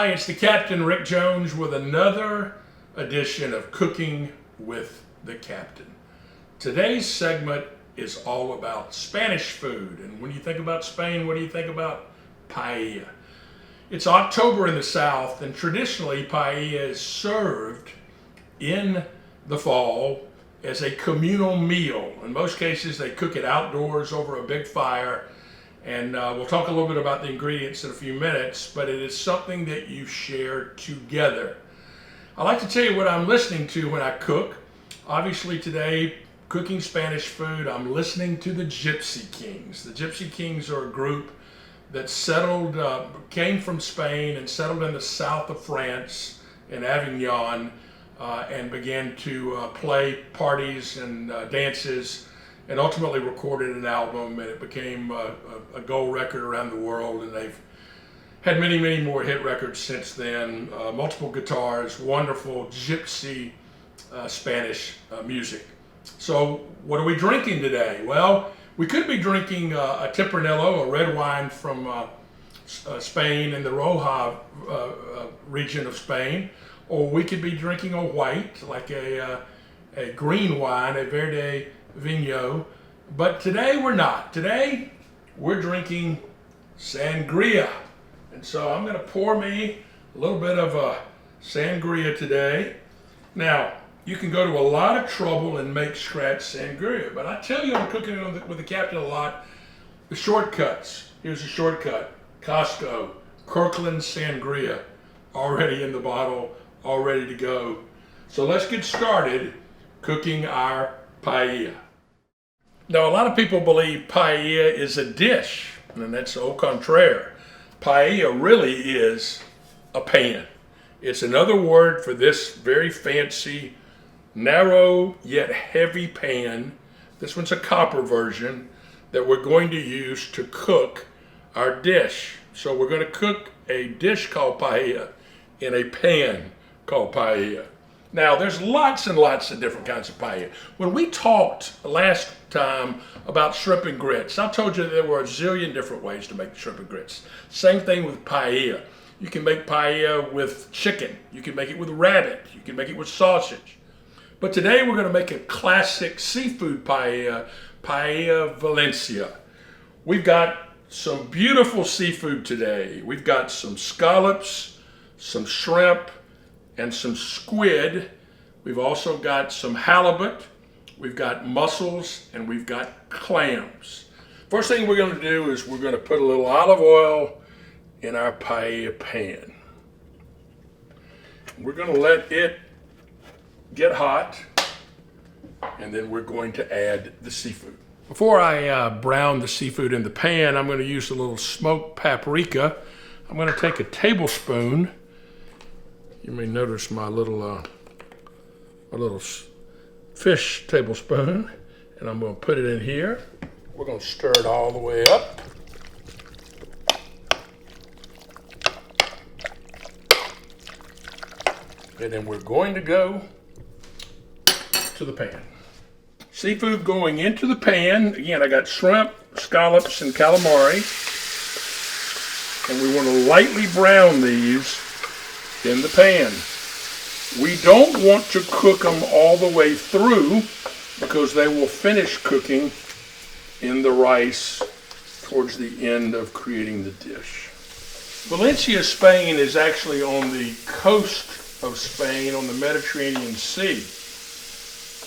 Hi, it's the Captain Rick Jones with another edition of Cooking with the Captain. Today's segment is all about Spanish food. And when you think about Spain, what do you think about? Paella. It's October in the South, and traditionally paella is served in the fall as a communal meal. In most cases, they cook it outdoors over a big fire. And we'll talk a little bit about the ingredients in a few minutes, but it is something that you share together. I like to tell you what I'm listening to when I cook. Obviously today, cooking Spanish food, I'm listening to the Gypsy Kings. The Gypsy Kings are a group that settled, came from Spain and settled in the south of France in Avignon and began to play parties and dances, and ultimately recorded an album, and it became a gold record around the world, and they've had many, many more hit records since then. Multiple guitars, wonderful gypsy Spanish music. So what are we drinking today? Well, we could be drinking a Tempranillo, a red wine from Spain and the Rioja region of Spain, or we could be drinking a white, like a green wine, a Verde Vino, but today we're not. Today we're drinking Sangria, and so I'm going to pour me a little bit of a Sangria today. Now, you can go to a lot of trouble and make scratch Sangria, but I tell you, I'm cooking with the Captain a lot, the shortcuts. Here's a shortcut: Costco, Kirkland Sangria, already in the bottle, all ready to go. So let's get started cooking our paella. Now, a lot of people believe paella is a dish, and that's au contraire. Paella really is a pan. It's another word for this very fancy, narrow yet heavy pan. This one's a copper version that we're going to use to cook our dish. So we're going to cook a dish called paella in a pan called paella. Now, there's lots and lots of different kinds of paella. When we talked last time about shrimp and grits, I told you there were a zillion different ways to make shrimp and grits. Same thing with paella. You can make paella with chicken. You can make it with rabbit. You can make it with sausage. But today we're going to make a classic seafood paella, Paella Valenciana. We've got some beautiful seafood today. We've got some scallops, some shrimp, and some squid. We've also got some halibut, we've got mussels, and we've got clams. First thing we're going to do is we're going to put a little olive oil in our paella pan. We're going to let it get hot, and then we're going to add the seafood. Before I brown the seafood in the pan, I'm going to use a little smoked paprika. I'm going to take a tablespoon. You may notice my little fish tablespoon, and I'm going to put it in here. We're going to stir it all the way up. And then we're going to go to the pan. Seafood going into the pan. Again, I got shrimp, scallops, and calamari. And we want to lightly brown these in the pan. We don't want to cook them all the way through because they will finish cooking in the rice towards the end of creating the dish. Valencia, Spain is actually on the coast of Spain on the Mediterranean Sea.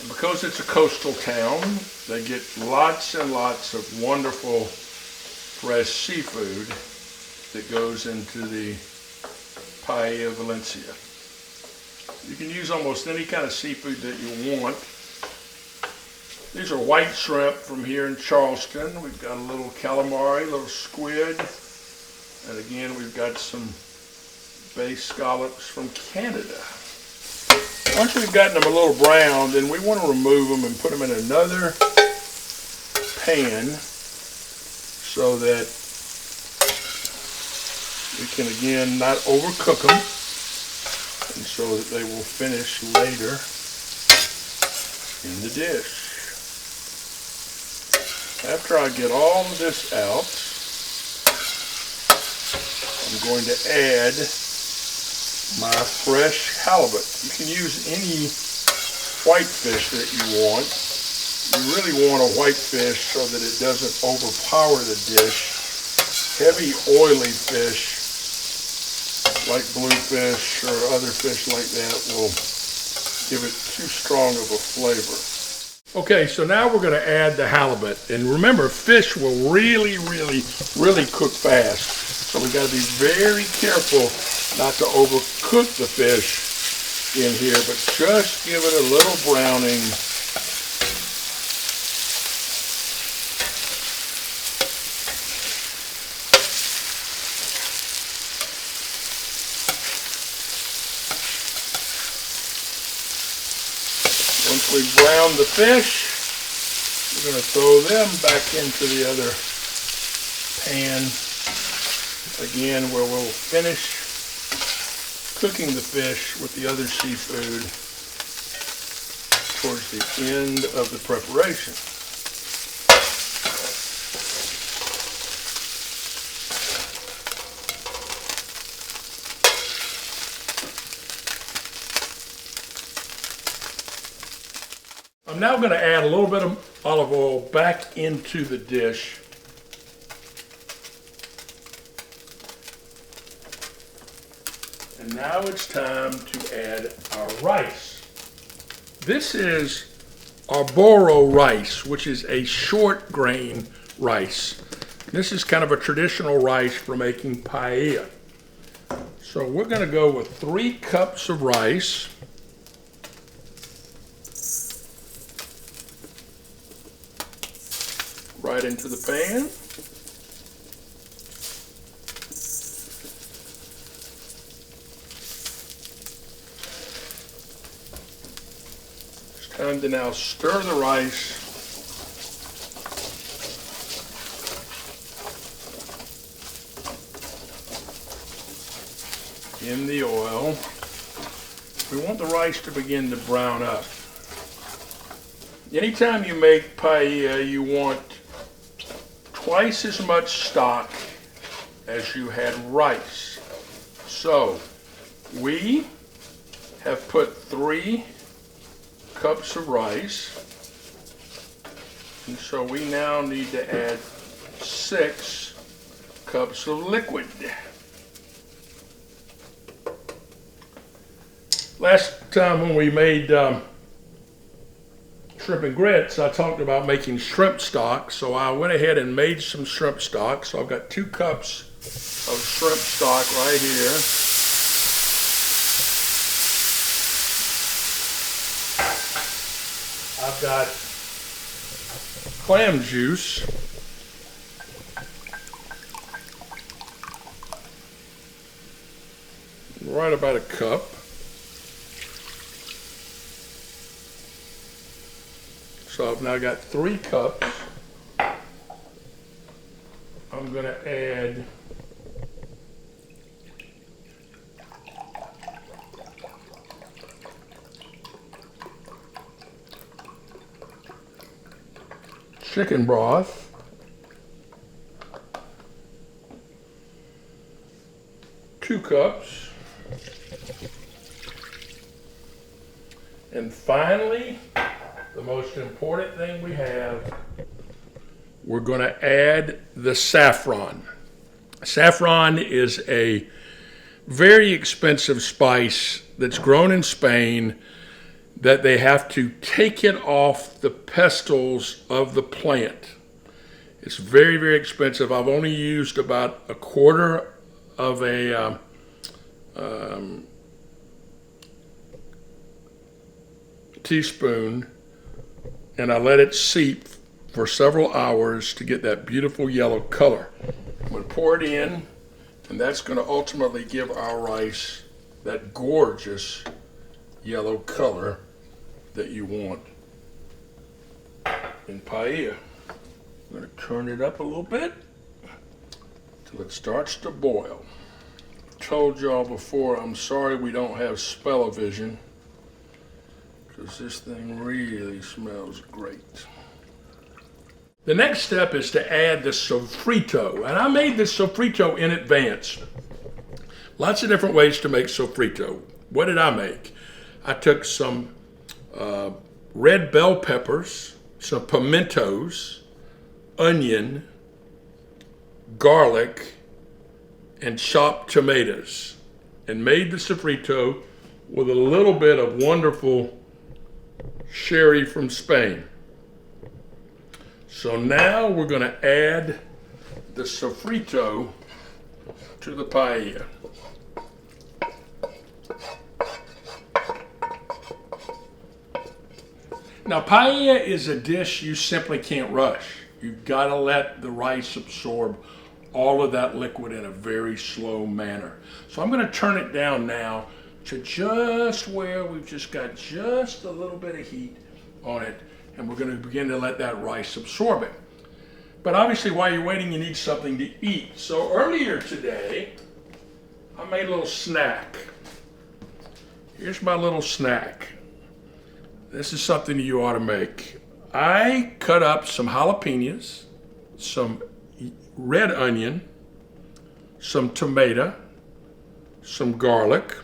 And because it's a coastal town, they get lots and lots of wonderful fresh seafood that goes into the Paella Valenciana. You can use almost any kind of seafood that you want. These are white shrimp from here in Charleston. We've got a little calamari, a little squid, and again we've got some bay scallops from Canada. Once we've gotten them a little brown, then we want to remove them and put them in another pan so that we can again not overcook them, and so that they will finish later in the dish. After I get all of this out, I'm going to add my fresh halibut. You can use any white fish that you want. You really want a white fish so that it doesn't overpower the dish. Heavy oily fish like bluefish or other fish like that will give it too strong of a flavor. Okay, so now we're going to add the halibut. And remember, fish will really cook fast. So we got to be very careful not to overcook the fish in here, but just give it a little browning. Once we brown the fish, we're going to throw them back into the other pan again, where we'll finish cooking the fish with the other seafood towards the end of the preparation. I'm now going to add a little bit of olive oil back into the dish. And now it's time to add our rice. This is arboro rice, which is a short grain rice. This is kind of a traditional rice for making paella. So we're going to go with 3 cups of rice. Right into the pan. It's time to now stir the rice in the oil. We want the rice to begin to brown up. Anytime you make paella, you want twice as much stock as you had rice. So we have put 3 cups of rice, and so we now need to add 6 cups of liquid. Last time when we made shrimp and grits, I talked about making shrimp stock, so I went ahead and made some shrimp stock. So I've got 2 cups of shrimp stock right here. I've got clam juice. Right about a cup. So I've now got 3 cups. I'm going to add chicken broth, two cups, and finally, the most important thing we have, we're going to add the saffron. Saffron is a very expensive spice that's grown in Spain that they have to take it off the pestils of the plant. It's very, very expensive. I've only used about a quarter of a teaspoon, and I let it seep for several hours to get that beautiful yellow color. I'm going to pour it in, and that's going to ultimately give our rice that gorgeous yellow color that you want in paella. I'm going to turn it up a little bit till it starts to boil. Told y'all before, I'm sorry we don't have smell-o-vision, because this thing really smells great. The next step is to add the sofrito, and I made this sofrito in advance. Lots of different ways to make sofrito. What did I make? I took some red bell peppers, some pimentos, onion, garlic, and chopped tomatoes, and made the sofrito with a little bit of wonderful sherry from Spain. So now we're going to add the sofrito to the paella. Now, paella is a dish you simply can't rush. You've got to let the rice absorb all of that liquid in a very slow manner. So I'm going to turn it down now to just where we've just got just a little bit of heat on it, and we're going to begin to let that rice absorb it. But obviously, while you're waiting, you need something to eat. So earlier today, I made a little snack. Here's my little snack. This is something you ought to make. I cut up some jalapenos, some red onion, some tomato, some garlic,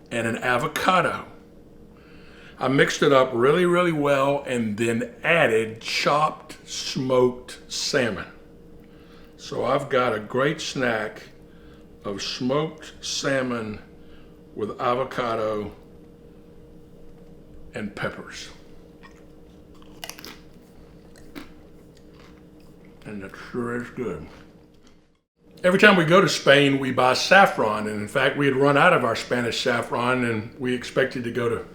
and an avocado. I mixed it up really, really well and then added chopped smoked salmon. So I've got a great snack of smoked salmon with avocado and peppers. And it sure is good. Every time we go to Spain, we buy saffron. And in fact, we had run out of our Spanish saffron, and we expected to go to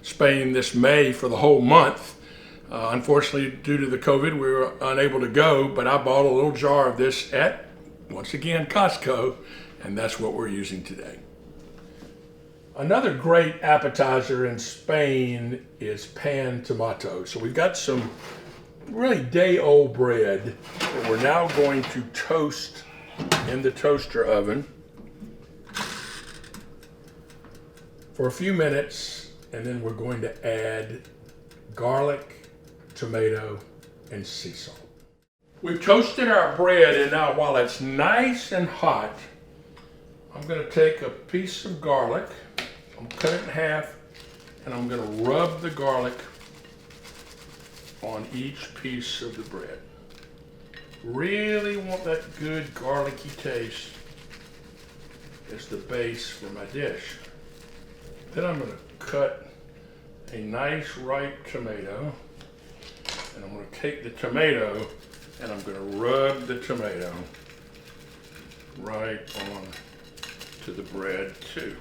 Spain this May for the whole month. Unfortunately, due to the COVID, we were unable to go, but I bought a little jar of this at, once again, Costco, and that's what we're using today. Another great appetizer in Spain is pan tomato. So we've got some really day-old bread that we're now going to toast in the toaster oven for a few minutes, and then we're going to add garlic, tomato, and sea salt. We've toasted our bread, and now while it's nice and hot, I'm going to take a piece of garlic, I'm going to cut it in half, and I'm going to rub the garlic on each piece of the bread. Really want that good garlicky taste as the base for my dish. Then I'm going to cut a nice ripe tomato, and I'm going to take the tomato and I'm going to rub the tomato right on to the bread too.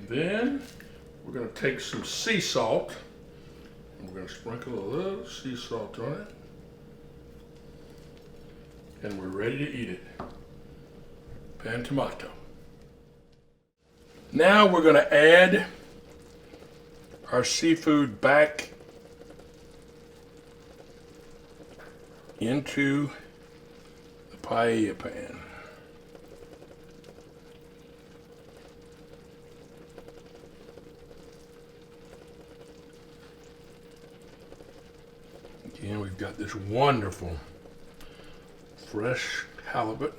Then we're going to take some sea salt, and we're going to sprinkle a little sea salt on it, and we're ready to eat it. Pan tomato. Now we're going to add our seafood back into the paella pan. Again, we've got this wonderful fresh halibut.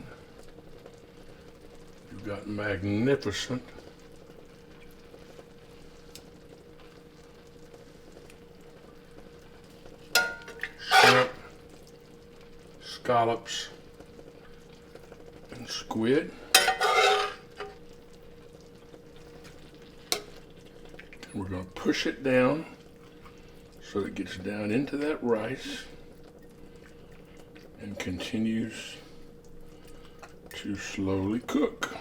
We've got magnificent shrimp, scallops, and squid. And we're going to push it down so it gets down into that rice and continues to slowly cook.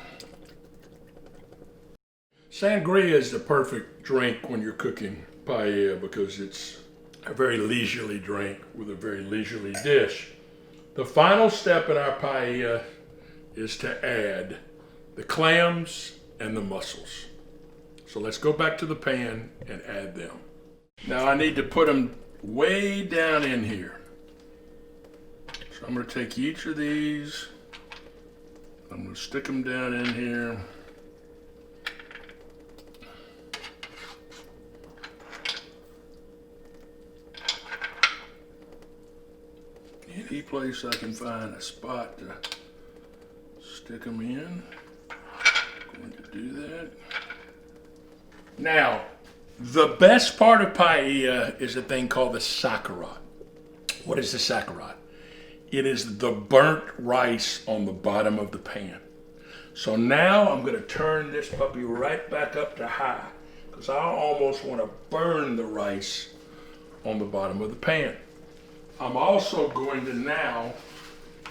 Sangria is the perfect drink when you're cooking paella because it's a very leisurely drink with a very leisurely dish. The final step in our paella is to add the clams and the mussels. So let's go back to the pan and add them. Now I need to put them way down in here. So I'm going to take each of these, I'm going to stick them down in here. Any place I can find a spot to stick them in. I'm going to do that. Now, the best part of paella is a thing called the saccharot. What is the saccharot? It is the burnt rice on the bottom of the pan. So now I'm going to turn this puppy right back up to high because I almost want to burn the rice on the bottom of the pan. I'm also going to now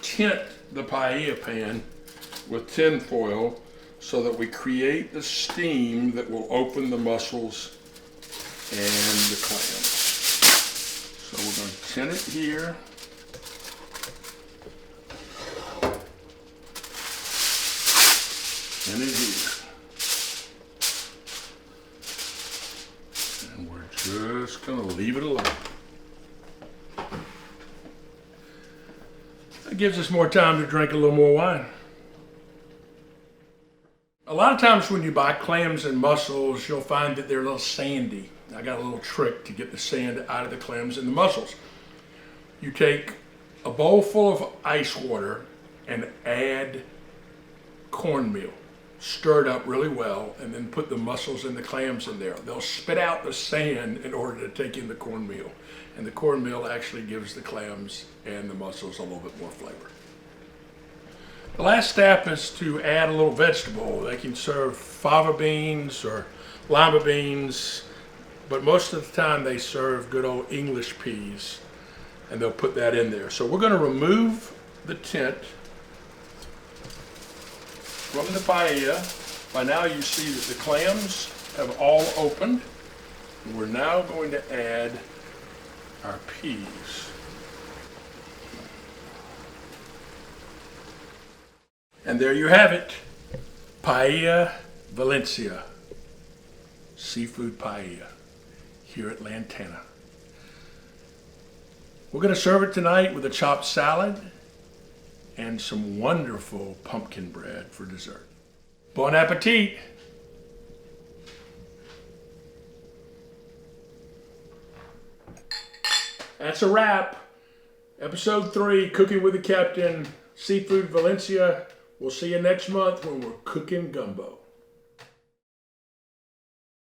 tint the paella pan with tin foil so that we create the steam that will open the mussels and the clams. So we're going to tint it here. Tint it here. And we're just going to leave it alone. That gives us more time to drink a little more wine. A lot of times when you buy clams and mussels, you'll find that they're a little sandy. I got a little trick to get the sand out of the clams and the mussels. You take a bowl full of ice water and add cornmeal. Stir it up really well and then put the mussels and the clams in there. They'll spit out the sand in order to take in the cornmeal. And the cornmeal actually gives the clams and the mussels a little bit more flavor. The last step is to add a little vegetable. They can serve fava beans or lima beans, but most of the time they serve good old English peas, and they'll put that in there. So we're going to remove the tint from the paella. By now you see that the clams have all opened. And we're now going to add our peas. And there you have it, Paella Valenciana, seafood paella here at Lantana. We're going to serve it tonight with a chopped salad and some wonderful pumpkin bread for dessert. Bon appetit! That's a wrap. Episode 3, Cooking with the Captain, Seafood Valencia. We'll see you next month when we're cooking gumbo.